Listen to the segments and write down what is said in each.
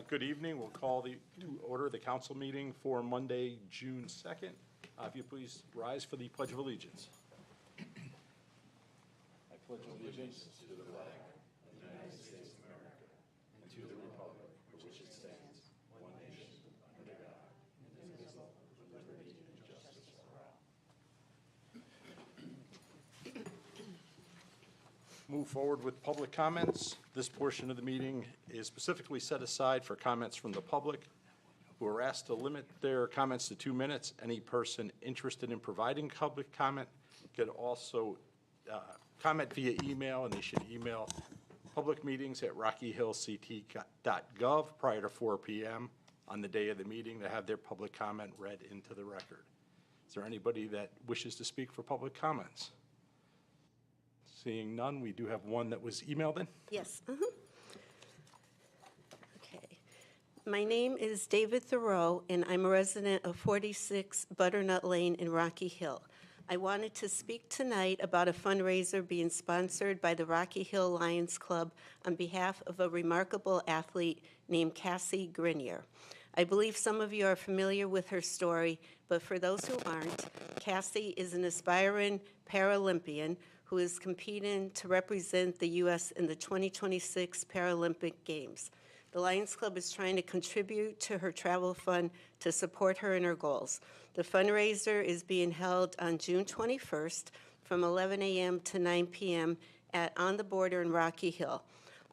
Good evening. We'll call to order the council meeting for Monday, June 2nd. If you please rise for the Pledge of Allegiance. I pledge allegiance to the flag of the United States of America and to the republic for which it stands, one nation, under God, indivisible, with liberty and justice for all. Move forward with public comments. This portion of the meeting is specifically set aside for comments from the public, who are asked to limit their comments to 2 minutes. Any person interested in providing public comment could also comment via email, and they should email publicmeetings@rockyhillct.gov prior to 4 p.m. on the day of the meeting to have their public comment read into the record. Is there anybody that wishes to speak for public comments? Seeing none, we do have one that was emailed in. Yes. Okay. My name is David Thoreau, and I'm a resident of 46 Butternut Lane in Rocky Hill. I wanted to speak tonight about a fundraiser being sponsored by the Rocky Hill Lions Club on behalf of a remarkable athlete named Cassie Grenier. I believe some of you are familiar with her story, but for those who aren't, Cassie is an aspiring Paralympian who is competing to represent the U.S. in the 2026 Paralympic Games. The Lions Club is trying to contribute to her travel fund to support her in her goals. The fundraiser is being held on June 21st from 11 a.m. to 9 p.m. at On the Border in Rocky Hill.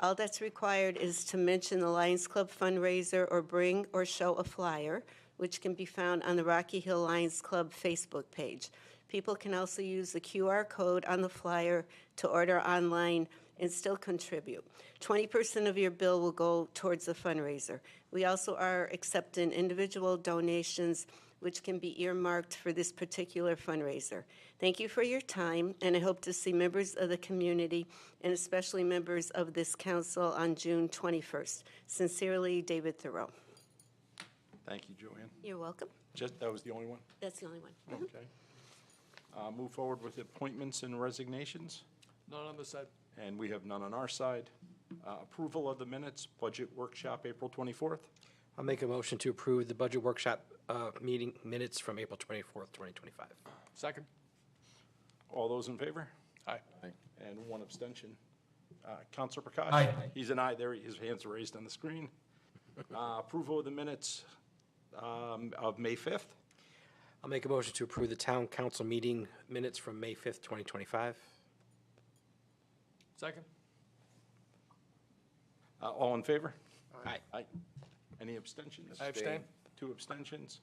All that's required is to mention the Lions Club fundraiser or bring or show a flyer, which can be found on the Rocky Hill Lions Club Facebook page. People can also use the QR code on the flyer to order online and still contribute. 20% of your bill will go towards the fundraiser. We also are accepting individual donations, which can be earmarked for this particular fundraiser. Thank you for your time, and I hope to see members of the community and especially members of this council on June 21st. Sincerely, David Thoreau. Thank you, Joanne. You're welcome. That was the only one? That's the only one. Okay. Move forward with appointments and resignations. None on this side. And we have none on our side. Approval of the minutes, budget workshop, April 24th. I'll make a motion to approve the budget workshop meeting minutes from April 24th, 2025. Second. All those in favor? Aye. And one abstention. Counselor Prakash? Aye. He's an aye there. His hand's raised on the screen. Approval of the minutes of May 5th. I'll make a motion to approve the town council meeting minutes from May 5th, 2025. Second. All in favor? Aye. Aye. Any abstentions? I abstain. 2 abstentions.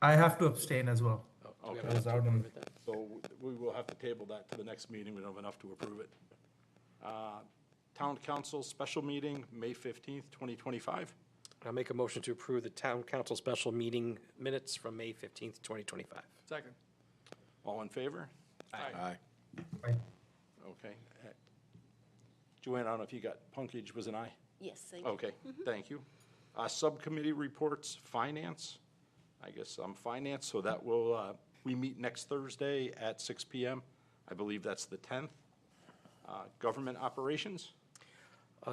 I have to abstain as well. Do we have Okay. enough to approve it then? So we will have to table that to the next meeting. We don't have enough to approve it. Town council special meeting, May 15th, 2025. I'll make a motion to approve the town council special meeting minutes from May 15th, 2025. Second. All in favor? Aye. Aye. Okay. Joanne, I don't know if you got Punkage was an aye? Yes, thank you. Okay, thank you. Subcommittee reports, finance. I guess I'm finance, so that will, we meet next Thursday at 6 p.m. I believe that's the 10th. Government operations.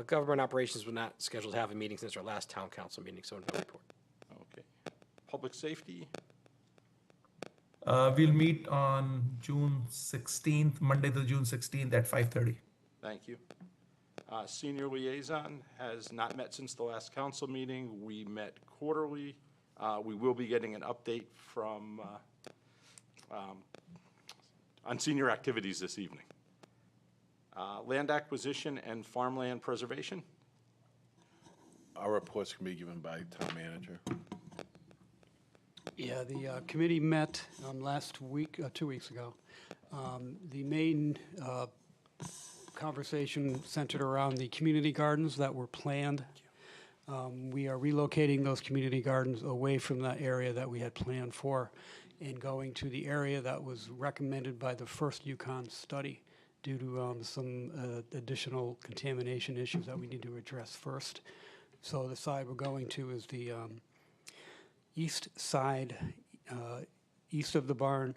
Government operations were not scheduled to have a meeting since our last town council meeting, so no report. Okay. Public safety. We'll meet on June 16th, Monday to June 16th at 5:30. Thank you. Senior liaison has not met since the last council meeting. We met quarterly. We will be getting an update from, on senior activities this evening. Land acquisition and farmland preservation. Our reports can be given by town manager. Yeah, the committee met last week, 2 weeks ago. The main conversation centered around the community gardens that were planned. We are relocating those community gardens away from the area that we had planned for and going to the area that was recommended by the first Yukon study due to some additional contamination issues that we need to address first. So the side we're going to is the east side, east of the barn,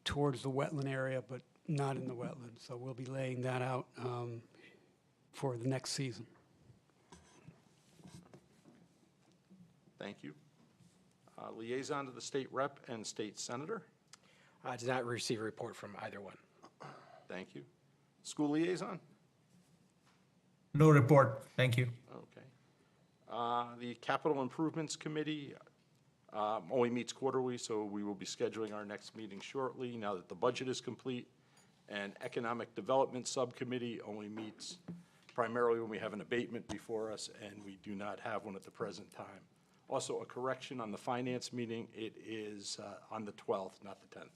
towards the wetland area, but not in the wetland. So we'll be laying that out for the next season. Thank you. Liaison to the state rep and state senator. I did not receive a report from either one. Thank you. School liaison. No report. Thank you. Okay. The Capital Improvements Committee only meets quarterly, so we will be scheduling our next meeting shortly now that the budget is complete. And Economic Development Subcommittee only meets primarily when we have an abatement before us, and we do not have one at the present time. Also, a correction on the finance meeting, it is on the 12th, not the 10th.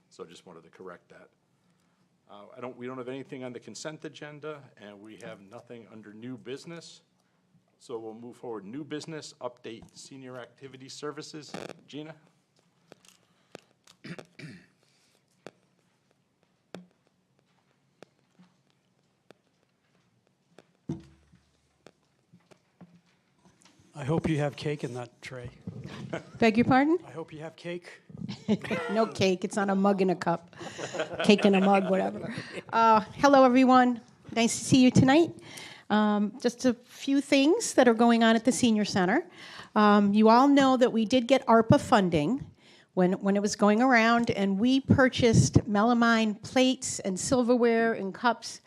So I just wanted to correct that. We don't have anything on the consent agenda, and we have nothing under new business. So we'll move forward. New business, update senior activity services. Gina? I hope you have cake in that tray. Beg your pardon? I hope you have cake. No cake. It's on a mug and a cup. Cake in a mug, whatever. Hello, everyone. Nice to see you tonight. Just a few things that are going on at the Senior Center. You all know that we did get ARPA funding when it was going around, and we purchased melamine plates and silverware and cups,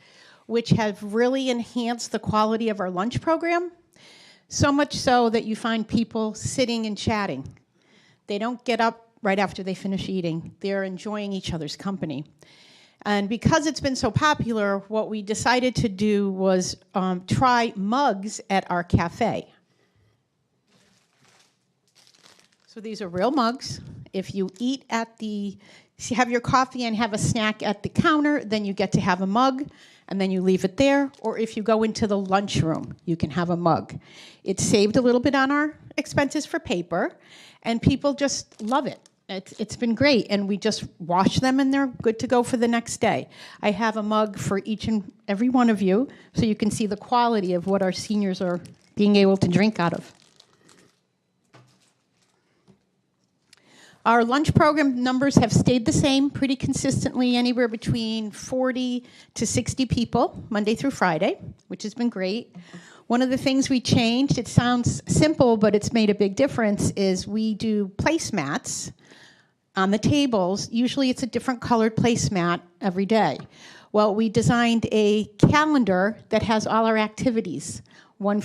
which have really enhanced the quality of our lunch program. So much so that you find people sitting and chatting. They don't get up right after they finish eating. They're enjoying each other's company. And because it's been so popular, what we decided to do was try mugs at our cafe. So these are real mugs. If you eat have your coffee and have a snack at the counter, then you get to have a mug, and then you leave it there. Or if you go into the lunchroom, you can have a mug. It saved a little bit on our expenses for paper, and people just love it. It's been great, and we just wash them, and they're good to go for the next day. I have a mug for each and every one of you, so you can see the quality of what our seniors are being able to drink out of. Our lunch program numbers have stayed the same pretty consistently, anywhere between 40 to 60 people, Monday through Friday, which has been great. One of the things we changed, it sounds simple, but it's made a big difference, is we do placemats on the tables. Usually it's a different colored placemat every day. Well, we designed a calendar that has all our activities, one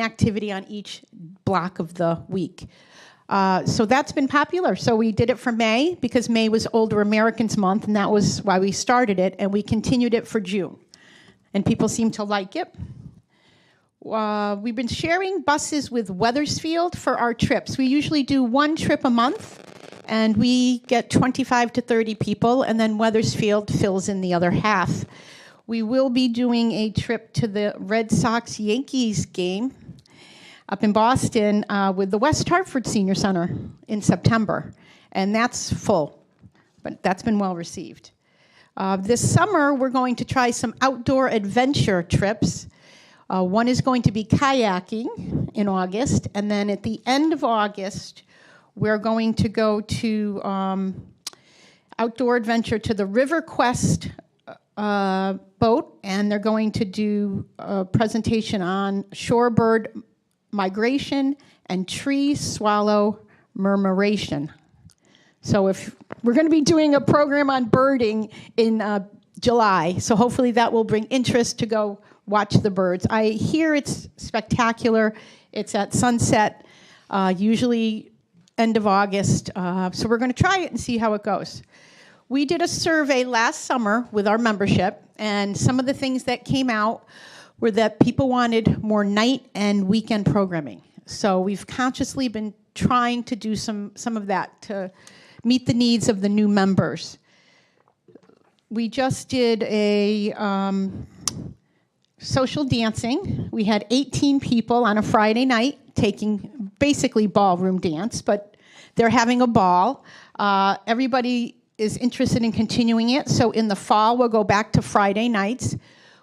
activity on each block of the week. So that's been popular. So we did it for May because May was Older Americans Month, and that was why we started it, and we continued it for June. And people seem to like it. We've been sharing buses with Wethersfield for our trips. We usually do one trip a month, and we get 25 to 30 people, and then Wethersfield fills in the other half. We will be doing a trip to the Red Sox-Yankees game up in Boston with the West Hartford Senior Center in September, and that's full, but that's been well received. This summer, we're going to try some outdoor adventure trips. One is going to be kayaking in August, and then at the end of August, we're going to go to outdoor adventure to the River Quest boat, and they're going to do a presentation on shorebird migration and tree swallow murmuration. So if we're going to be doing a program on birding in July, so hopefully that will bring interest to go watch the birds. I hear it's spectacular. It's at sunset, usually end of August. So we're going to try it and see how it goes. We did a survey last summer with our membership, and some of the things that came out were that people wanted more night and weekend programming. So we've consciously been trying to do some of that to meet the needs of the new members. We just did a social dancing. We had 18 people on a Friday night taking basically ballroom dance, but they're having a ball. Everybody is interested in continuing it, so in the fall we'll go back to Friday nights.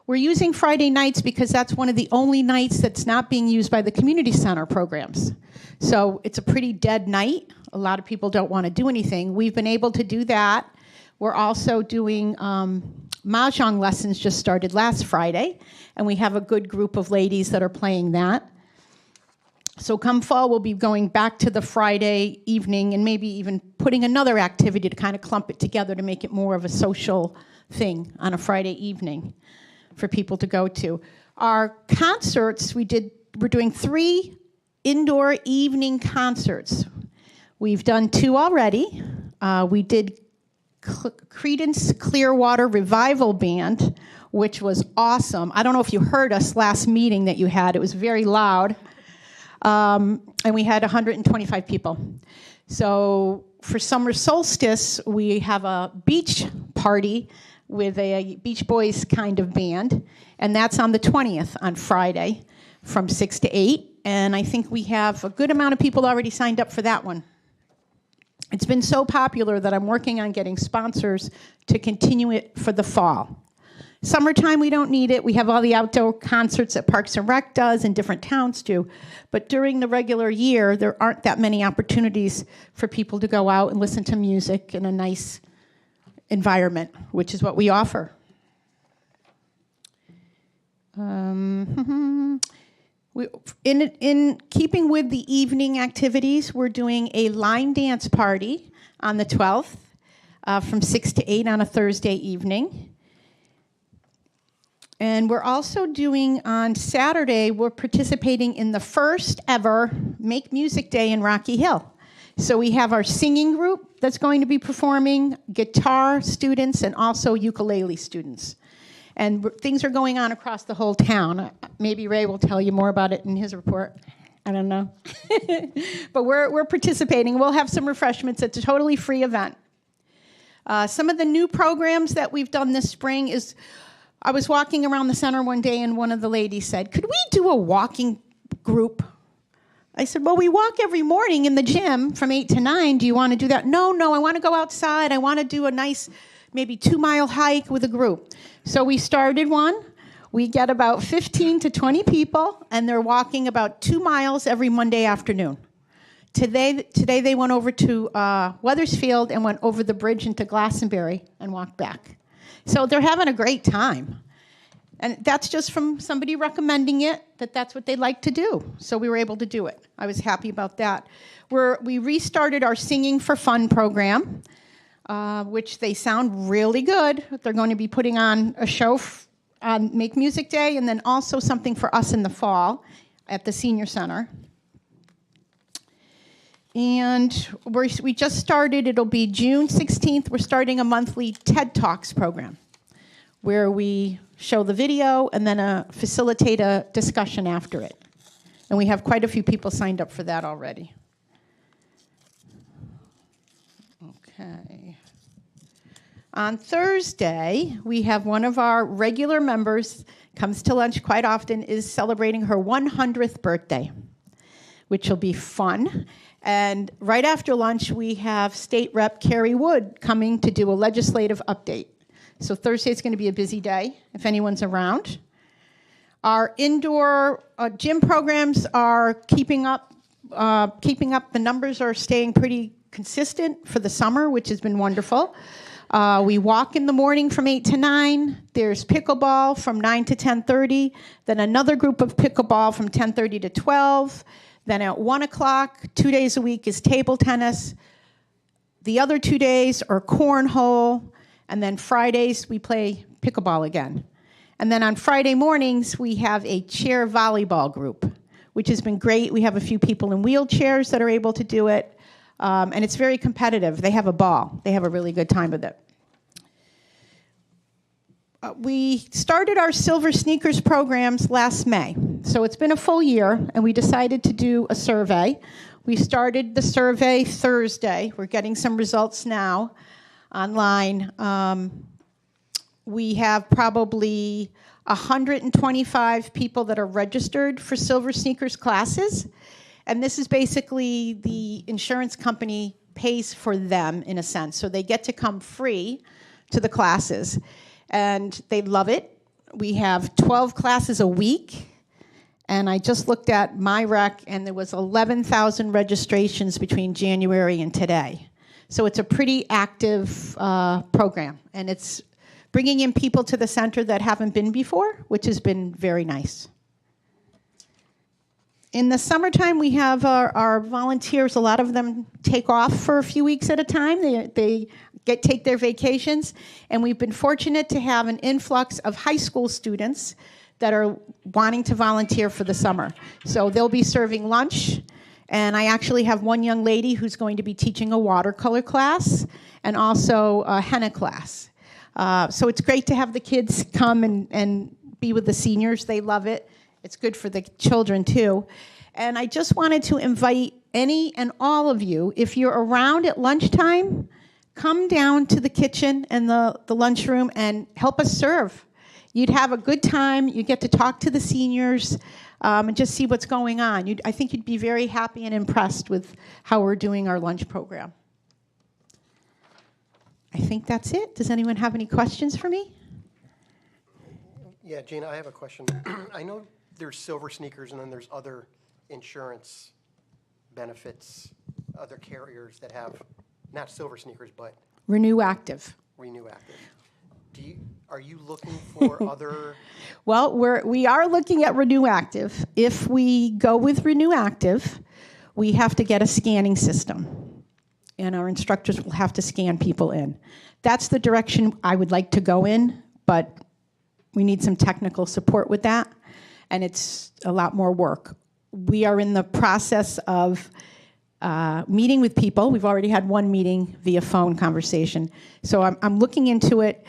We're using Friday nights because that's one of the only nights that's not being used by the community center programs. So it's a pretty dead night. A lot of people don't want to do anything. We've been able to do that. We're also doing Mahjong lessons, just started last Friday, and we have a good group of ladies that are playing that. So come fall, we'll be going back to the Friday evening and maybe even putting another activity to kind of clump it together to make it more of a social thing on a Friday evening for people to go to. Our concerts, we're doing 3 indoor evening concerts. We've done 2 already. We did Creedence Clearwater Revival Band, which was awesome. I don't know if you heard us last meeting that you had. It was very loud. And we had 125 people. So for summer solstice, we have a beach party with a Beach Boys kind of band, and that's on the 20th, on Friday, from 6 to 8. And I think we have a good amount of people already signed up for that one. It's been so popular that I'm working on getting sponsors to continue it for the fall. Summertime, we don't need it. We have all the outdoor concerts that Parks and Rec does and different towns do. But during the regular year, there aren't that many opportunities for people to go out and listen to music in a nice environment, which is what we offer. In keeping with the evening activities, we're doing a line dance party on the 12th from 6 to 8 on a Thursday evening. And we're also doing on Saturday, we're participating in the first ever Make Music Day in Rocky Hill. So we have our singing group that's going to be performing, guitar students, and also ukulele students. And things are going on across the whole town. Maybe Ray will tell you more about it in his report. I don't know. But we're participating. We'll have some refreshments. It's a totally free event. Some of the new programs that we've done this spring is, I was walking around the center one day and one of the ladies said, "Could we do a walking group?" I said, "Well, we walk every morning in the gym from 8 to 9. Do you want to do that?" No, I want to go outside. I want to do a nice, maybe 2-mile hike with a group. So we started one. We get about 15 to 20 people, and they're walking about 2 miles every Monday afternoon. Today they went over to Weathersfield and went over the bridge into Glastonbury and walked back. So they're having a great time. And that's just from somebody recommending it, that's what they'd like to do. So we were able to do it. I was happy about that. We restarted our Singing for Fun program, which they sound really good. They're going to be putting on a show on Make Music Day, and then also something for us in the fall at the Senior Center. And we just started, it'll be June 16th, we're starting a monthly TED Talks program where we show the video and then facilitate a discussion after it. And we have quite a few people signed up for that already. Okay. On Thursday, we have one of our regular members, comes to lunch quite often, is celebrating her 100th birthday, which will be fun. And right after lunch, we have State Rep Carrie Wood coming to do a legislative update. So Thursday is going to be a busy day, if anyone's around. Our indoor gym programs are keeping up. The numbers are staying pretty consistent for the summer, which has been wonderful. We walk in the morning from 8 to 9. There's pickleball from 9 to 10:30. Then another group of pickleball from 10:30 to 12. Then at 1 o'clock, 2 days a week, is table tennis. The other 2 days are cornhole. And then Fridays, we play pickleball again. And then on Friday mornings, we have a chair volleyball group, which has been great. We have a few people in wheelchairs that are able to do it. And it's very competitive. They have a ball. They have a really good time with it. We started our Silver Sneakers programs last May. So it's been a full year, and we decided to do a survey. We started the survey Thursday. We're getting some results now online. We have probably 125 people that are registered for Silver Sneakers classes. And this is basically the insurance company pays for them, in a sense. So they get to come free to the classes. And they love it. We have 12 classes a week. And I just looked at my rec, and there was 11,000 registrations between January and today. So it's a pretty active program. And it's bringing in people to the center that haven't been before, which has been very nice. In the summertime, we have our volunteers, a lot of them take off for a few weeks at a time. They take their vacations, and we've been fortunate to have an influx of high school students that are wanting to volunteer for the summer. So they'll be serving lunch, and I actually have one young lady who's going to be teaching a watercolor class and also a henna class. So it's great to have the kids come and be with the seniors. They love it. It's good for the children, too. And I just wanted to invite any and all of you, if you're around at lunchtime, come down to the kitchen and the lunchroom and help us serve. You'd have a good time. You get to talk to the seniors and just see what's going on. I think you'd be very happy and impressed with how we're doing our lunch program. I think that's it. Does anyone have any questions for me? Yeah, Gina, I have a question. I know there's Silver Sneakers and then there's other insurance benefits, other carriers that have, not Silver Sneakers, but Renew Active. Renew Active. Are you looking for other? Well, we are looking at Renew Active. If we go with Renew Active, we have to get a scanning system, and our instructors will have to scan people in. That's the direction I would like to go in, but we need some technical support with that, and it's a lot more work. We are in the process of meeting with people. We've already had one meeting via phone conversation, so I'm looking into it.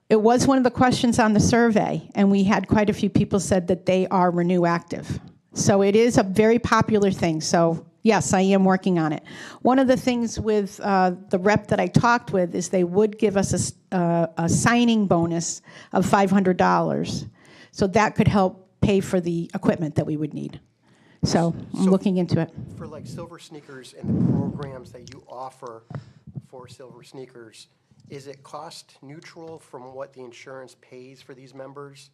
It was one of the questions on the survey, and we had quite a few people said that they are Renew Active. So it is a very popular thing. So yes, I am working on it. One of the things with the rep that I talked with is they would give us a signing bonus of $500. So that could help pay for the equipment that we would need. So I'm looking into it. For like Silver Sneakers and the programs that you offer for Silver Sneakers, is it cost neutral from what the insurance pays for these members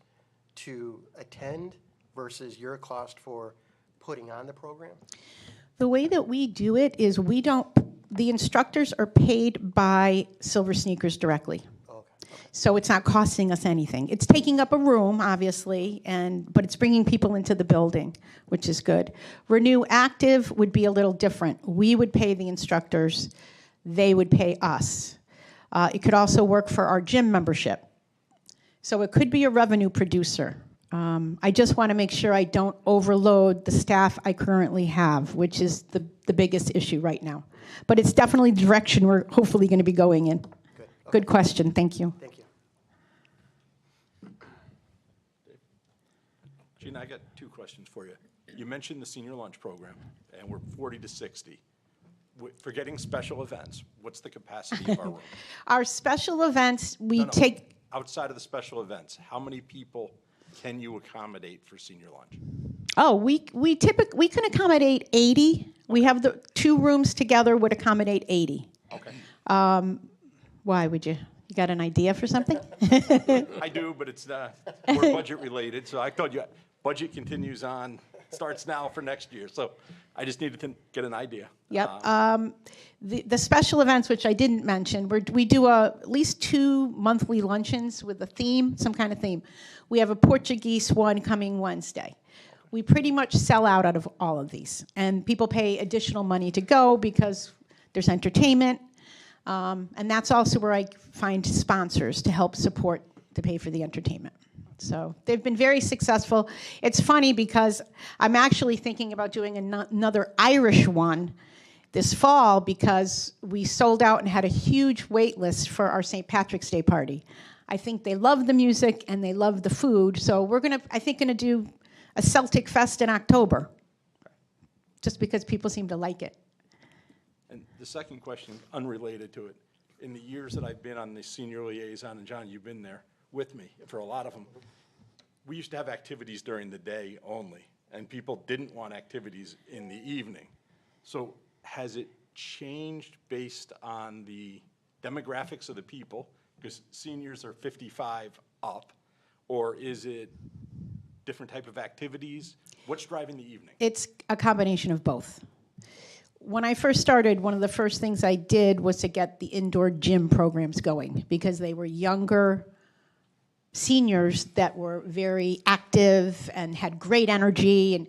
to attend versus your cost for putting on the program? The way that we do it is the instructors are paid by Silver Sneakers directly. Okay. So it's not costing us anything. It's taking up a room, obviously, but it's bringing people into the building, which is good. Renew Active would be a little different. We would pay the instructors. They would pay us. It could also work for our gym membership. So it could be a revenue producer. I just want to make sure I don't overload the staff I currently have, which is the biggest issue right now. But it's definitely the direction we're hopefully going to be going in. Good. Okay. Good question. Thank you. Thank you. Gina, I got two questions for you. You mentioned the senior lunch program, and we're 40 to 60. Forgetting special events, what's the capacity of our room? Our special events, we No. take, Outside of the special events, how many people can you accommodate for senior lunch? we can accommodate 80. We have the 2 rooms together would accommodate 80. Okay. Why would you? You got an idea for something? I do, but it's more budget related, so I told you, budget continues on, starts now for next year, so I just needed to get an idea. Yep. The special events, which I didn't mention, we do at least 2 monthly luncheons with a theme, some kind of theme. We have a Portuguese one coming Wednesday. We pretty much sell out of all of these, and people pay additional money to go because there's entertainment, and that's also where I find sponsors to help support to pay for the entertainment. So they've been very successful. It's funny because I'm actually thinking about doing another Irish one this fall because we sold out and had a huge wait list for our St. Patrick's Day party. I think they love the music and they love the food, so we're going to do a Celtic Fest in October, just because people seem to like it. And the second question, unrelated to it, in the years that I've been on the senior liaison, and John, you've been there with me for a lot of them, we used to have activities during the day only, and people didn't want activities in the evening. So has it changed based on the demographics of the people, because seniors are 55 up, or is it different type of activities? What's driving the evening? It's a combination of both. When I first started, one of the first things I did was to get the indoor gym programs going because they were younger seniors that were very active and had great energy,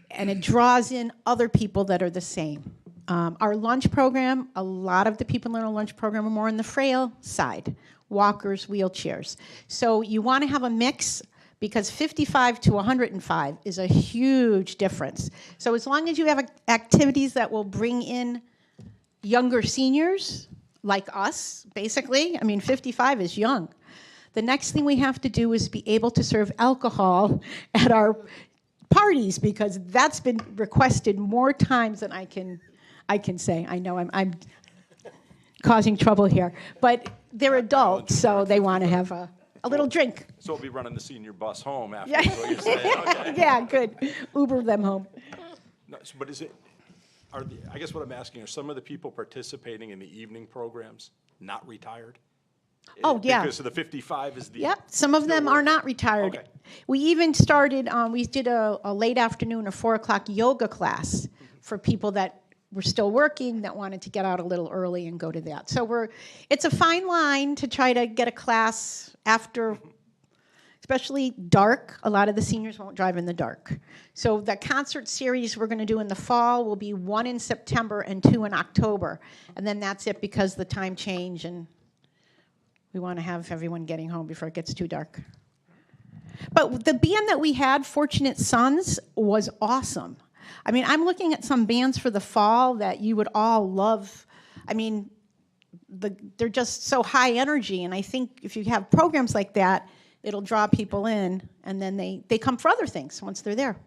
and it draws in other people that are the same. Our lunch program, a lot of the people in our lunch program are more on the frail side, walkers, wheelchairs. So you want to have a mix, because 55 to 105 is a huge difference. So as long as you have activities that will bring in younger seniors, like us, basically, I mean, 55 is young. The next thing we have to do is be able to serve alcohol at our parties, because that's been requested more times than I can say. I know I'm causing trouble here, but they're adults, so they want to have a little drink. So we'll be running the senior bus home after, Yeah. is what you're saying? Okay. Yeah, good. Uber them home. No, but is it, I guess what I'm asking, are some of the people participating in the evening programs not retired? Oh, yeah. Because of the 55 is the. Yep, some of them are not retired. Okay. We even started, we did a late afternoon, a 4 o'clock yoga class for people that were still working, that wanted to get out a little early and go to that. So it's a fine line to try to get a class after, especially dark. A lot of the seniors won't drive in the dark. So the concert series we're going to do in the fall will be 1 in September and 2 in October. And then that's it, because the time change, and we want to have everyone getting home before it gets too dark. But the band that we had, Fortunate Sons, was awesome. I mean, I'm looking at some bands for the fall that you would all love. I mean, they're just so high energy, and I think if you have programs like that, it'll draw people in, and then they come for other things once they're there.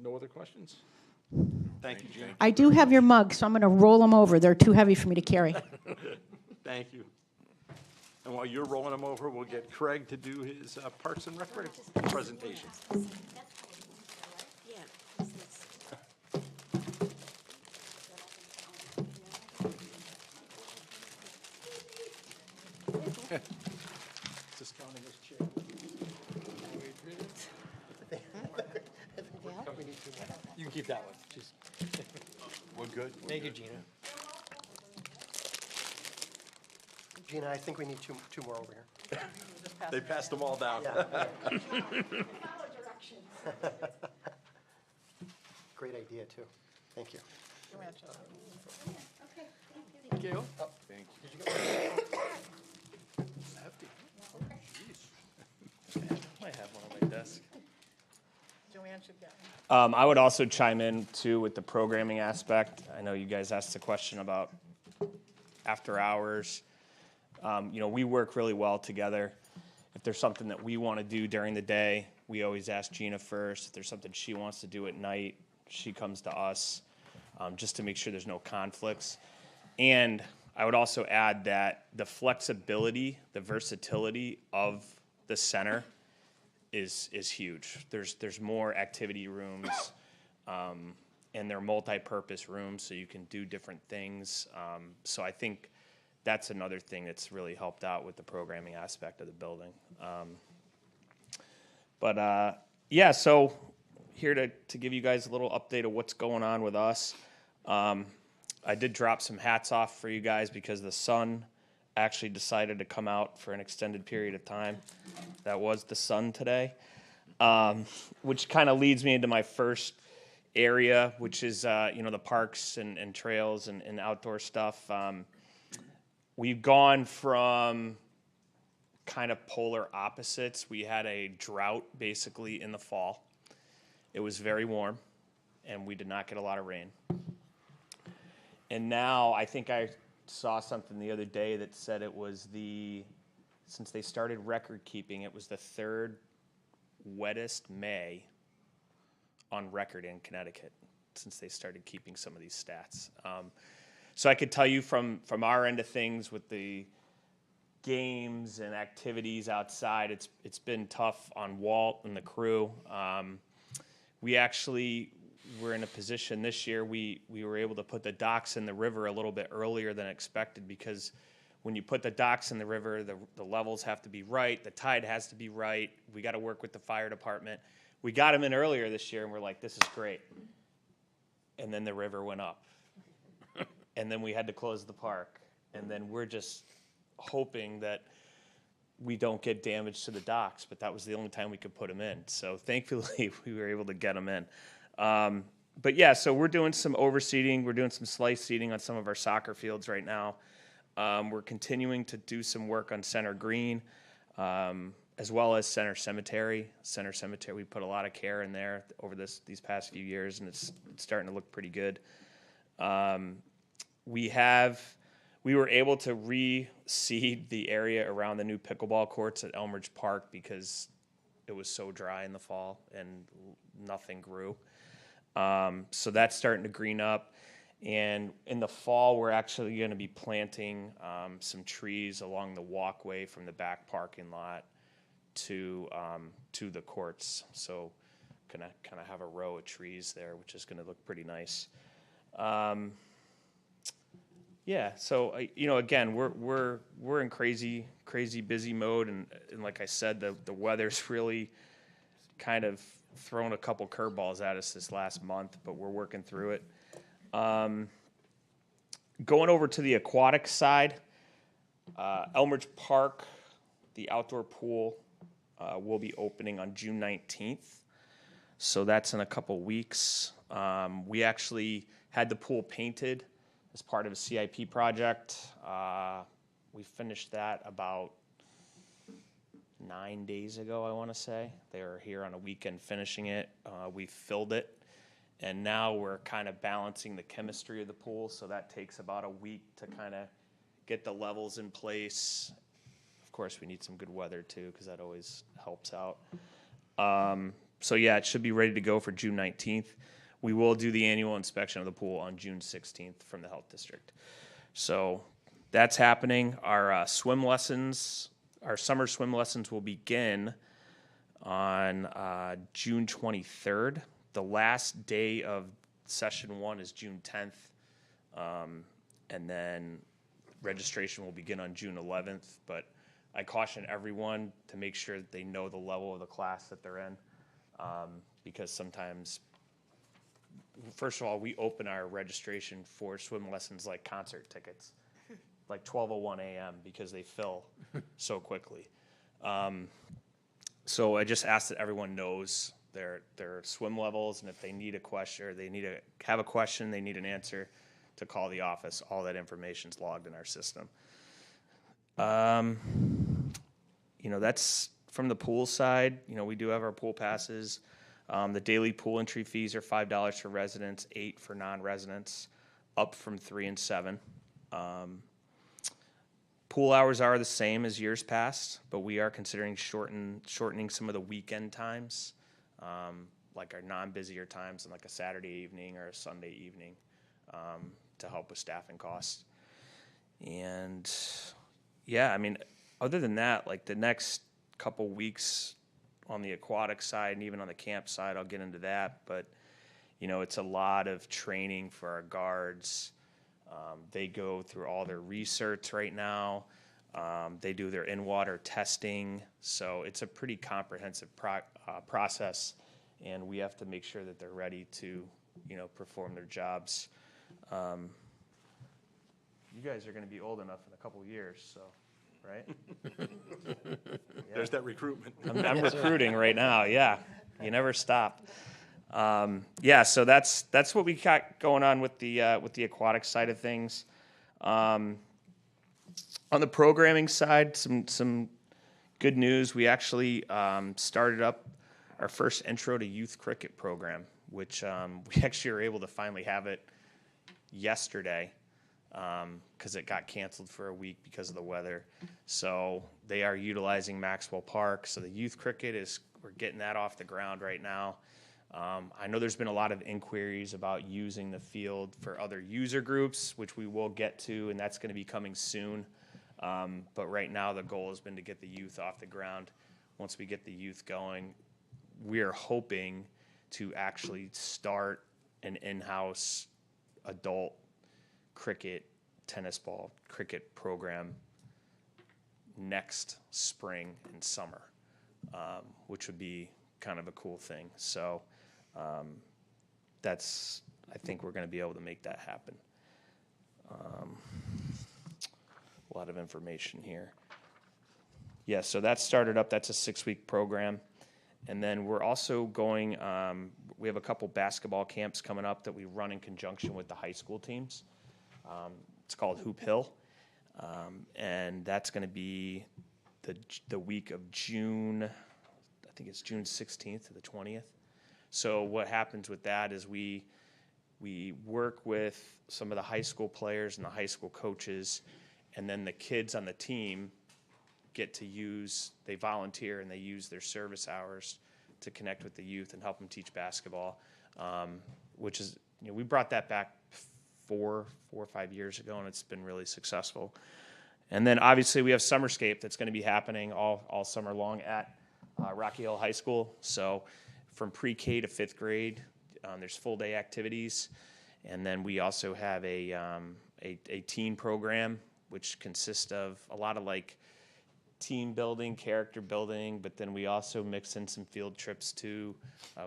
No other questions? Thank you, Jim. I do have your mug, so I'm going to roll them over. They're too heavy for me to carry. Thank you. And while you're rolling them over, we'll get Craig to do his Parks and Rec presentation. Just counting his chair. You can keep that one. Just We're good? thank you, Gina. Gina, I think we need two more over here. They passed them all down. Great idea, too. Thank you. Thank you. I have one on my desk. I would also chime in too with the programming aspect. I know you guys asked a question about after hours. We work really well together. If there's something that we want to do during the day, we always ask Gina first. If there's something she wants to do at night, she comes to us, just to make sure there's no conflicts. And I would also add that the flexibility, the versatility of the center is huge. There's more activity rooms, and they're multi-purpose rooms, so you can do different things. So I think that's another thing that's really helped out with the programming aspect of the building. So here to give you guys a little update of what's going on with us. I did drop some hats off for you guys because the sun actually decided to come out for an extended period of time. That was the sun today, which kind of leads me into my first area, which is the parks and trails and outdoor stuff. We've gone from kind of polar opposites. We had a drought basically in the fall. It was very warm, and we did not get a lot of rain. And now I think I saw something the other day that said it was since they started record keeping, it was the third wettest May on record in Connecticut since they started keeping some of these stats. So I could tell you from our end of things with the games and activities outside, it's been tough on Walt and the crew. We actually were in a position this year, we were able to put the docks in the river a little bit earlier than expected, because when you put the docks in the river, the levels have to be right, the tide has to be right, we got to work with the fire department. We got them in earlier this year, and we're like, this is great. And then the river went up. And then we had to close the park. And then we're just hoping that we don't get damage to the docks, but that was the only time we could put them in. So thankfully, we were able to get them in. But yeah, so we're doing some overseeding. We're doing some slice seeding on some of our soccer fields right now. We're continuing to do some work on Center Green, as well as Center Cemetery. Center Cemetery, we put a lot of care in there over these past few years, and it's starting to look pretty good. We were able to reseed the area around the new pickleball courts at Elmridge Park because it was so dry in the fall and nothing grew. So that's starting to green up. And in the fall, we're actually going to be planting some trees along the walkway from the back parking lot to the courts. So gonna kind of have a row of trees there, which is going to look pretty nice. Yeah, so again, we're in crazy busy mode, and like I said, the weather's really kind of thrown a couple curveballs at us this last month, but we're working through it. Going over to the aquatic side, Elmridge Park, the outdoor pool, will be opening on June 19th. So that's in a couple weeks. We actually had the pool painted as part of a CIP project. We finished that about 9 days ago, I want to say. They were here on a weekend finishing it. We filled it. And now we're kind of balancing the chemistry of the pool, so that takes about a week to kind of get the levels in place. Of course, we need some good weather too, because that always helps out. So yeah, it should be ready to go for June 19th. We will do the annual inspection of the pool on June 16th from the health district. So that's happening. Our swim lessons, our summer swim lessons will begin on June 23rd. The last day of session 1 is June 10th, and then registration will begin on June 11th. But I caution everyone to make sure that they know the level of the class that they're in, because sometimes, first of all, we open our registration for swim lessons like concert tickets, like 12:01 a.m. because they fill so quickly. So I just ask that everyone knows their swim levels, and if they need a question, or they need to have a question, they need an answer, to call the office. All that information's logged in our system. That's from the pool side. We do have our pool passes. The daily pool entry fees are $5 for residents, $8 for non-residents, up from $3 and $7. Pool hours are the same as years past, but we are considering shortening some of the weekend times, like our non-busier times, and like a Saturday evening or a Sunday evening, to help with staffing costs. And yeah, other than that, like the next couple weeks on the aquatic side and even on the camp side, I'll get into that, but it's a lot of training for our guards. They go through all their research right now. They do their in-water testing, so it's a pretty comprehensive process, and we have to make sure that they're ready to, perform their jobs. You guys are going to be old enough in a couple years, so, right? There's that recruitment. I'm recruiting right now. Yeah, you never stop. So that's what we got going on with the aquatic side of things. On the programming side, some good news. We actually started up our first intro to youth cricket program, which we actually were able to finally have it yesterday, because it got canceled for a week because of the weather. So they are utilizing Maxwell Park. So the youth cricket we're getting that off the ground right now. I know there's been a lot of inquiries about using the field for other user groups, which we will get to, and that's going to be coming soon. But right now the goal has been to get the youth off the ground. Once we get the youth going, we are hoping to actually start an in-house adult cricket, tennis ball cricket program next spring and summer, which would be kind of a cool thing. So I think we're going to be able to make that happen. A lot of information here. Yeah, so that started up. That's a 6-week program. And then we're also going, we have a couple basketball camps coming up that we run in conjunction with the high school teams. It's called Hoop Hill. And that's going to be the week of June, I think it's June 16th to the 20th. So what happens with that is we work with some of the high school players and the high school coaches, and then the kids on the team get to they volunteer and they use their service hours to connect with the youth and help them teach basketball, which is, we brought that back 4 or 5 years ago, and it's been really successful. And then obviously we have Summerscape that's going to be happening all summer long at Rocky Hill High School. So from pre-K to 5th grade, there's full day activities. And then we also have a teen program, which consists of a lot of like team building, character building, but then we also mix in some field trips too.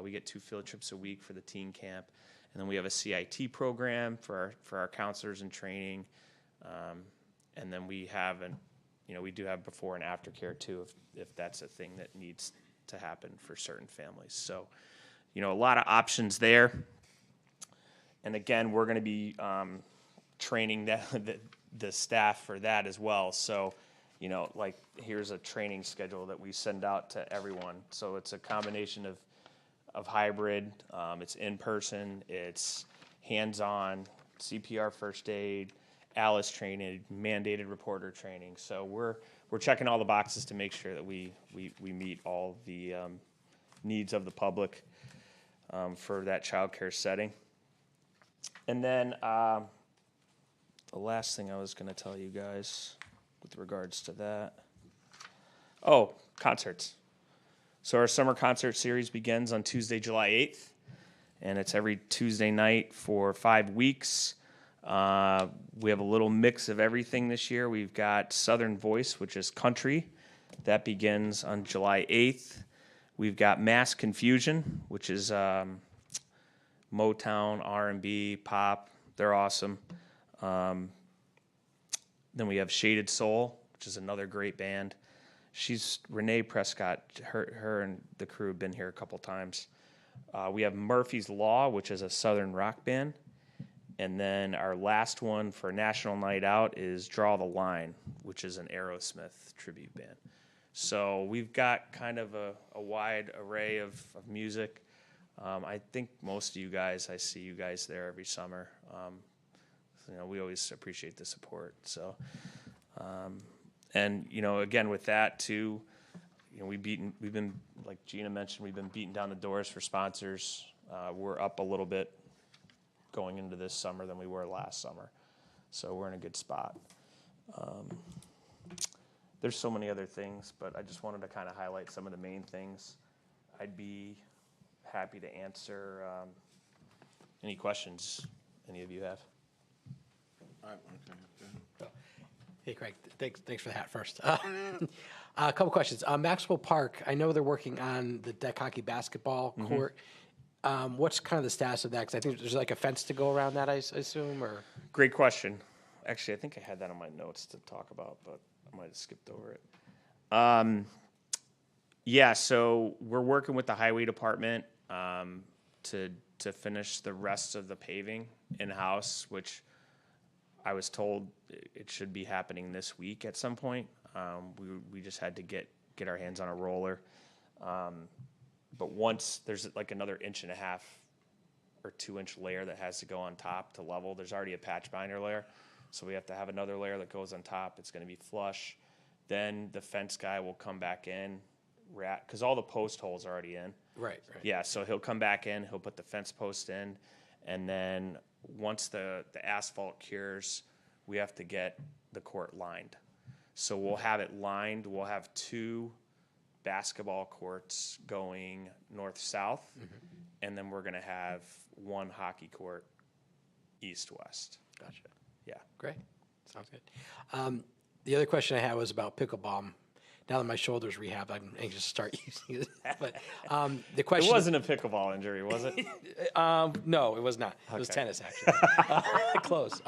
We get 2 field trips a week for the teen camp. And then we have a CIT program for our counselors in training. And then we do have before and after care too, if that's a thing that needs to happen for certain families. So, a lot of options there. And again, we're going to be training the staff for that as well. So, like here's a training schedule that we send out to everyone. So it's a combination of hybrid. It's in person. It's hands-on, CPR, first aid, ALICE training, mandated reporter training. So we're checking all the boxes to make sure that we meet all the needs of the public for that child care setting. And then the last thing I was going to tell you guys with regards to that. Oh, concerts. So our summer concert series begins on Tuesday, July 8th, and it's every Tuesday night for 5 weeks. We have a little mix of everything this year. We've got Southern Voice, which is country. That begins on July 8th. We've got Mass Confusion, which is Motown, R&B, pop. They're awesome. Then we have Shaded Soul, which is another great band. Renee Prescott, her and the crew have been here a couple times. We have Murphy's Law, which is a Southern rock band. And then our last one for National Night Out is Draw the Line, which is an Aerosmith tribute band. So we've got kind of a wide array of music. I think most of you guys, I see you guys there every summer. We always appreciate the support. So, and again with that too, we've been, like Gina mentioned, we've been beating down the doors for sponsors. We're up a little bit going into this summer than we were last summer, so we're in a good spot. There's so many other things, but I just wanted to kind of highlight some of the main things. I'd be happy to answer any questions any of you have. Hey, Craig, thanks for that first. A couple questions. Maxwell Park, I know they're working on the deck hockey basketball court. What's kind of the status of that? Because I think there's like a fence to go around that, I assume, or? Great question. Actually, I think I had that on my notes to talk about, but I might have skipped over it. Yeah, so we're working with the highway department to finish the rest of the paving in-house, which I was told it should be happening this week at some point. We just had to get our hands on a roller. But once there's like another 1.5 or 2-inch layer that has to go on top to level, there's already a patch binder layer. So we have to have another layer that goes on top. It's going to be flush. Then the fence guy will come back in, because all the post holes are already in. Right. Yeah, so he'll come back in, he'll put the fence post in, and then once the asphalt cures, we have to get the court lined. So we'll have it lined. We'll have 2 basketball courts going north-south, and then we're going to have 1 hockey court east-west. Gotcha. Yeah. Great. Sounds good. The other question I had was about pickleball. Now that my shoulder's rehabbed, I'm anxious to start using it. But the question... It wasn't a pickleball injury, was it? No, it was not. It was tennis, actually. Close.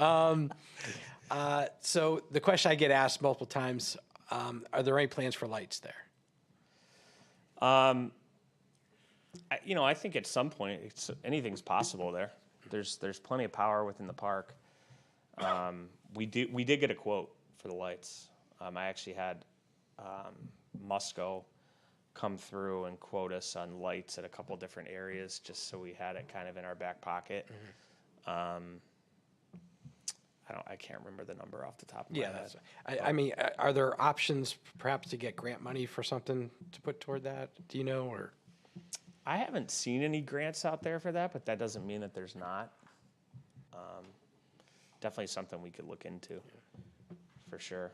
So the question I get asked multiple times Are there any plans for lights there? I think at some point anything's possible there. There's plenty of power within the park. We did get a quote for the lights. I actually had Musco come through and quote us on lights at a couple different areas, just so we had it kind of in our back pocket. I can't remember the number off the top of my head. I mean, are there options perhaps to get grant money for something to put toward that? Do you know, or? I haven't seen any grants out there for that, but that doesn't mean that there's not. Definitely something we could look into, for sure.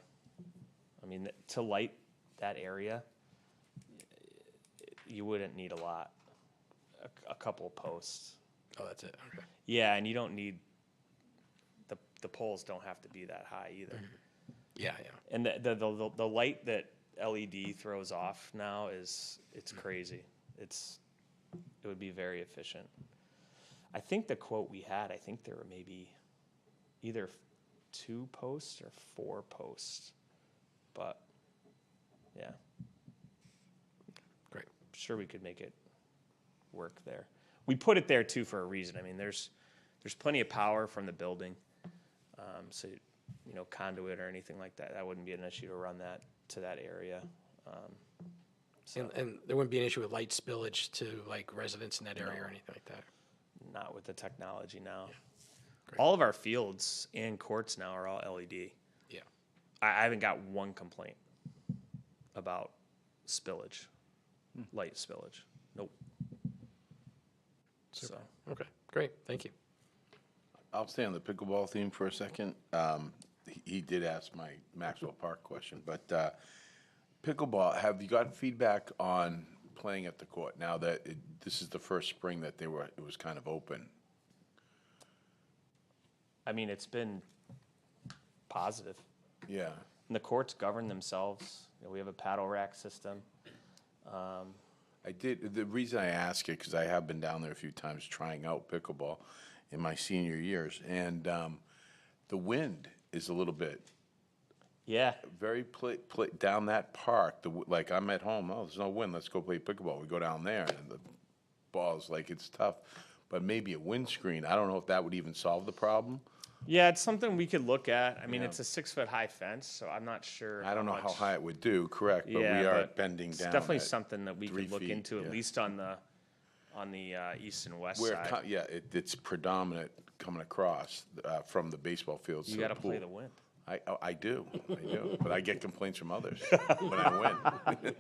I mean, to light that area, you wouldn't need a lot. A couple posts. Oh, that's it. Okay. Yeah, and you don't need the poles don't have to be that high either. Yeah. And the light that LED throws off now it's crazy. It would be very efficient. I think the quote we had, I think there were maybe either 2 posts or 4 posts, but yeah. Great. Sure we could make it work there. We put it there too for a reason. I mean, there's plenty of power from the building. So, conduit or anything like that, that wouldn't be an issue to run that to that area. And there wouldn't be an issue with light spillage to like residents in that area or anything like that? Not with the technology now. All of our fields and courts now are all LED. Yeah. I haven't got one complaint about spillage, light spillage. Nope. So. Okay, great. Thank you. I'll stay on the pickleball theme for a second. He did ask my Maxwell Park question, but pickleball, have you gotten feedback on playing at the court now that this is the first spring that it was kind of open? I mean, it's been positive. Yeah. And the courts govern themselves. We have a paddle rack system. I did. The reason I ask it, because I have been down there a few times trying out pickleball in my senior years, and the wind is a little bit Yeah. very down that park. Like I'm at home. Oh, there's no wind. Let's go play pickleball. We go down there, and the ball's like it's tough. But maybe a windscreen. I don't know if that would even solve the problem. Yeah, it's something we could look at. I mean, Yeah. it's a 6-foot high fence, so I'm not sure. I don't know how much- high it would do. Correct, but Yeah, we are but bending it's down. definitely at something that we 3 could look feet, into, yeah. at least on the east and west Where side. it's predominant coming across from the baseball fields. You to got to the play pool. the wind. I do, but I get complaints from others when I win.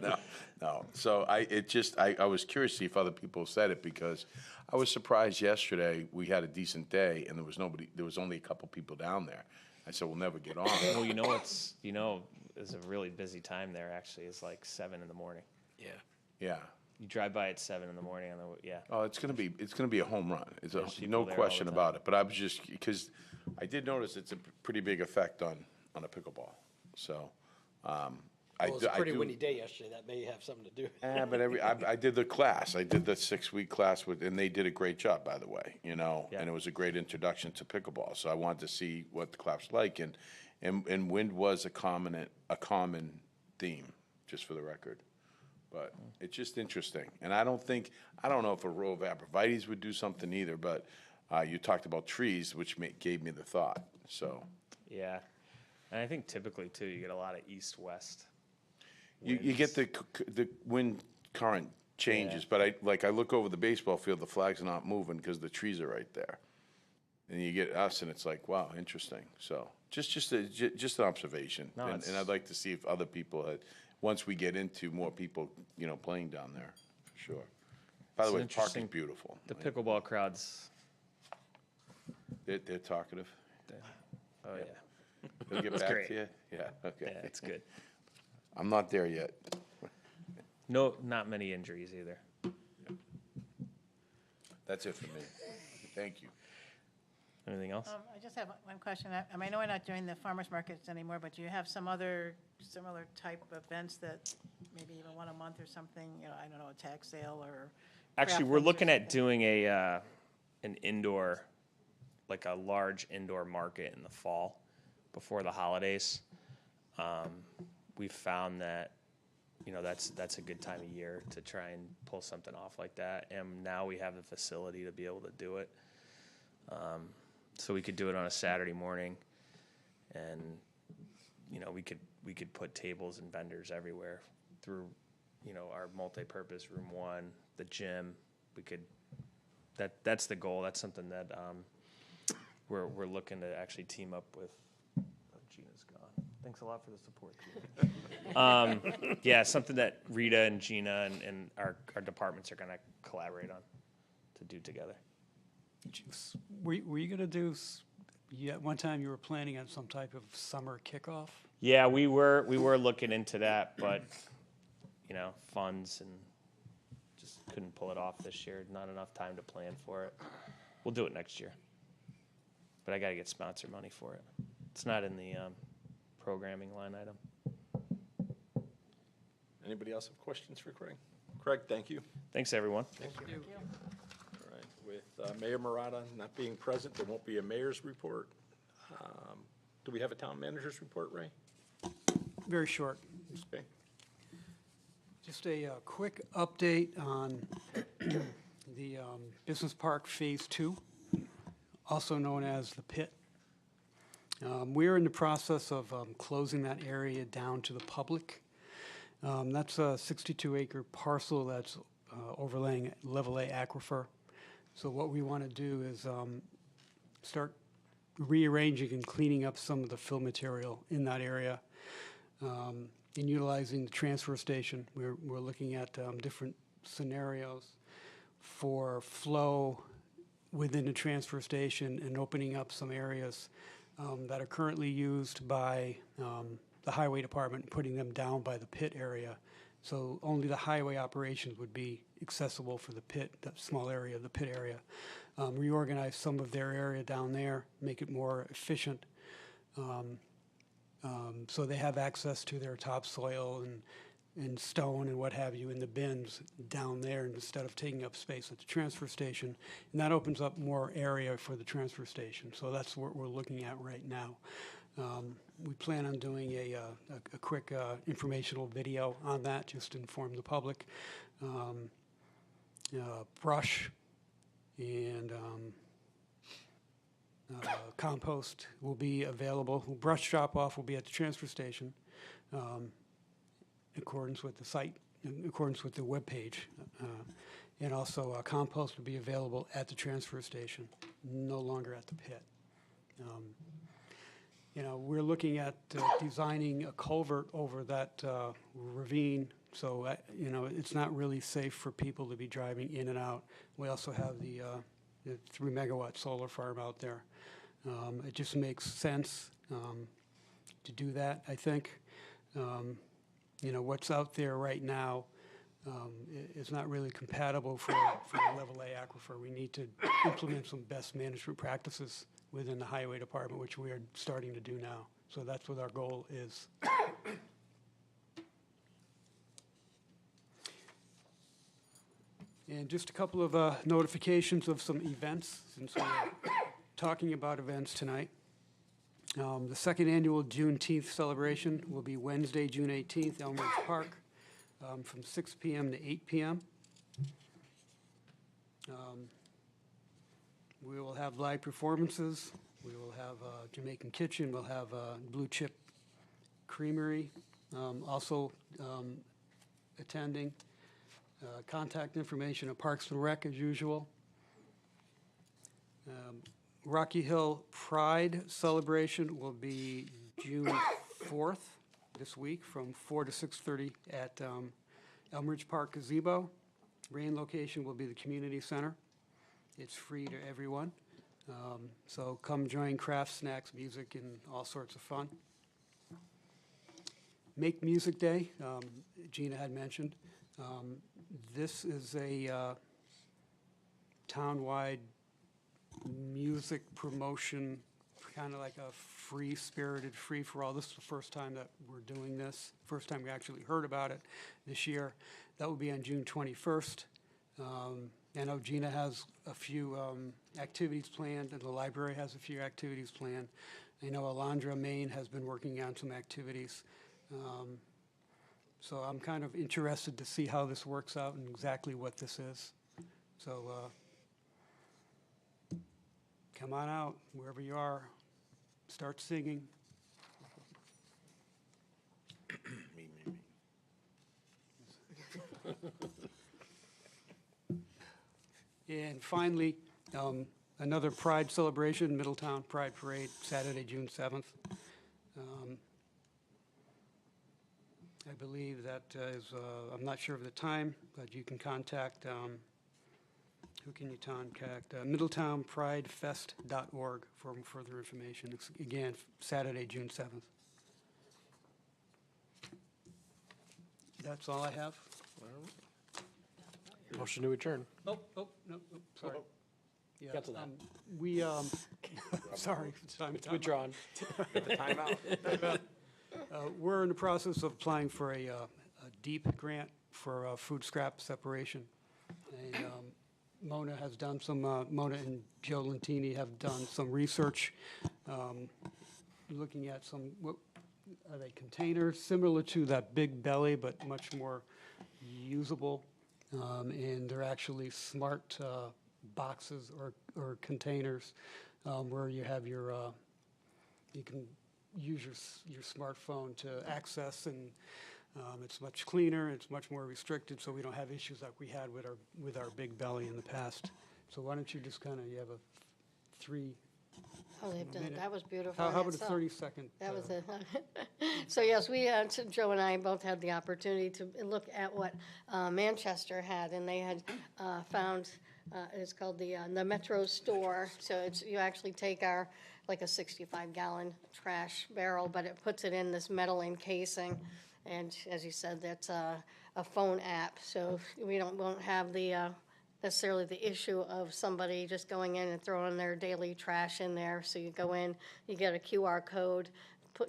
No. So I was curious to see if other people said it, because I was surprised yesterday. We had a decent day and there was nobody. There was only a couple people down there. I said we'll never get on. Well, it's a really busy time there. Actually, it's like 7 in the morning. Yeah. Yeah. You drive by at 7 in the morning on the yeah. Oh, it's gonna be a home run. It's There's people no there all question the about it. But I was just because I did notice it's a pretty big effect on a pickleball. So I Well, it's a pretty do. windy day yesterday. That may have something to do. But I did the class. I did the 6-week class and they did a great job, by the way. Yeah. And it was a great introduction to pickleball. So I wanted to see what the class was like, and wind was a common theme, just for the record. But it's just interesting, and I don't know if a row of abrevieties would do something either. But you talked about trees, which gave me the thought. So Yeah, and I think typically too, you get a lot of east-west. you get the wind current changes, but I look over the baseball field, the flag's not moving because the trees are right there, and you get us, and it's like, wow, interesting. So just an observation, No, and I'd like to see if other people had, once we get into more people, playing down there, for sure. By the It's way, the park is interesting. beautiful. The pickleball crowds. They're talkative. Oh yeah, They'll get That's back great. to you. Yeah. Okay. yeah, it's good. I'm not there yet. No, not many injuries either. That's it for me. Thank you. Anything else? I just have one question. I know we're not doing the farmers markets anymore, but do you have some other similar type events that maybe even one a month or something? I don't know, a tax sale or. Actually, craft we're fairs or looking at something? doing an indoor, like a large indoor market in the fall before the holidays. we've found that, you know, that's a good time of year to try and pull something off like that. And now we have the facility to be able to do it. So we could do it on a Saturday morning, and, you know, we could put tables and vendors everywhere through, you know, our multi-purpose room 1, the gym. We could, that's the goal. That's something that we're looking to actually team up with. Oh, Gina's gone. Thanks a lot for the support, Gina. Yeah, something that Rita and Gina and our departments are going to collaborate on to do together. Were you going to do, one time you were planning on some type of summer kickoff? Yeah, we were looking into that, but, you know, funds and just couldn't pull it off this year. Not enough time to plan for it. We'll do it next year. But I got to get sponsor money for it. It's not in the programming line item. Anybody else have questions for Craig? Craig, thank you. Thanks, everyone. All right, with Mayor Murata not being present, there won't be a mayor's report. Do we have a town manager's report, Ray? Very short. Okay. Just a quick update on the Business Park Phase 2, also known as the Pit. We're in the process of closing that area down to the public. That's a 62-acre parcel that's overlaying Level A aquifer. So what we want to do is start rearranging and cleaning up some of the fill material in that area, and utilizing the transfer station. We're looking at different scenarios for flow within the transfer station and opening up some areas that are currently used by the highway department, putting them down by the pit area. So only the highway operations would be accessible for the pit, that small area, the pit area. Reorganize some of their area down there, make it more efficient, so they have access to their topsoil and stone and what have you in the bins down there instead of taking up space at the transfer station. And that opens up more area for the transfer station. So that's what we're looking at right now. We plan on doing a quick informational video on that, just to inform the public. Brush and compost will be available. Brush drop-off will be at the transfer station, in accordance with the site, in accordance with the webpage. And also compost will be available at the transfer station, no longer at the pit. You know, we're looking at designing a culvert over that ravine, so you know, it's not really safe for people to be driving in and out. We also have the 3 megawatt solar farm out there. It just makes sense to do that, I think. You know, what's out there right now is not really compatible for the Level A aquifer. We need to implement some best management practices within the highway department, which we are starting to do now. So that's what our goal is. And just a couple of notifications of some events, since we're talking about events tonight. The second annual Juneteenth celebration will be Wednesday, June 18th, Elmridge Park, from 6 p.m. to 8 p.m. We will have live performances. We will have Jamaican Kitchen. We'll have Blue Chip Creamery also attending. Contact information at Parks and Rec as usual. Rocky Hill Pride celebration will be June 4th this week from 4 to 6:30 at Elmridge Park Gazebo. Rain location will be the community center. It's free to everyone. So come join crafts, snacks, music, and all sorts of fun. Make Music Day, Gina had mentioned. This is a townwide music promotion, kind of like a free-spirited, free-for-all. This is the first time that we're doing this, first time we actually heard about it this year. That will be on June 21st. I know Gina has a few activities planned, and the library has a few activities planned. I know Alondra Main has been working on some activities. So I'm kind of interested to see how this works out and exactly what this is. So come on out, wherever you are, start singing. Me. And finally, another Pride celebration, Middletown Pride Parade, Saturday, June 7th. I believe that is, I'm not sure of the time, but you can contact, who can you contact? MiddletownPrideFest.org for further information. It's, again, Saturday, June 7th. That's all I have. Motion to adjourn. No, sorry. Yeah, Got to that. We, sorry. It's withdrawn. We're in the process of applying for a DEEP grant for food scrap separation. And Mona has done some, Mona and Joe Lentini have done some research, looking at some, what, are they containers similar to that Big Belly, but much more usable? And they're actually smart boxes or containers where you have your, you can use your smartphone to access, and it's much cleaner, it's much more restricted, so we don't have issues like we had with our Big Belly in the past. So why don't you just kind of, you have a three. Oh, they've done, minute- that was beautiful. How in about a itself. 30-second? That was it. So yes, we, Joe and I both had the opportunity to look at what Manchester had, and they had found, it's called the Metro Store. So it's, you actually take our, like a 65-gallon trash barrel, but it puts it in this metal encasing. And as you said, that's a phone app, so we won't have the necessarily the issue of somebody just going in and throwing their daily trash in there. So you go in, you get a QR code,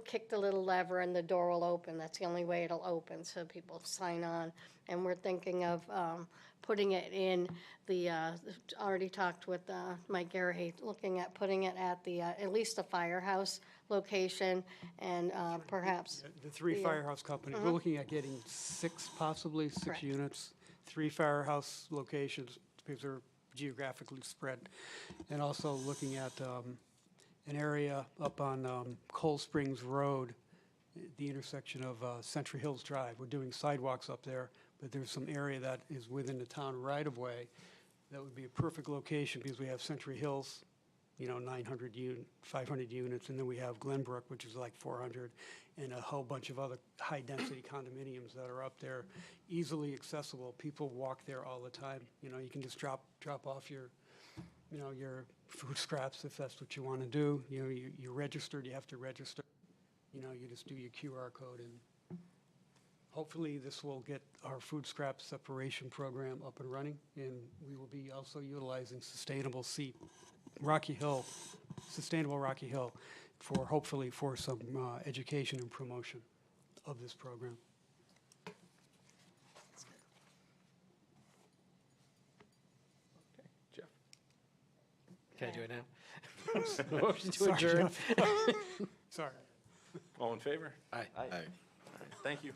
kick the little lever, and the door will open. That's the only way it'll open, so people sign on. And we're thinking of putting it in the, already talked with Mike Garrahy, looking at putting it at the, at least the firehouse location, and perhaps. The three firehouse companies, we're looking at getting possibly six Correct. units, 3 firehouse locations, because they're geographically spread. And also looking at an area up on Cold Springs Road, the intersection of Century Hills Drive. We're doing sidewalks up there, but there's some area that is within the town right-of-way that would be a perfect location, because we have Century Hills, 500 units, and then we have Glenbrook, which is like 400, and a whole bunch of other high-density condominiums that are up there, easily accessible. People walk there all the time. You can just drop off your food scraps if that's what you want to do. You're registered, you have to register. You just do your QR code, and hopefully this will get our food scrap separation program up and running, and we will be also utilizing Sustainable Rocky Hill hopefully for some education and promotion of this program. Jeff? Can I do it now? Motion to Sorry, adjourn. Sorry. All in favor? Aye. All right, thank you.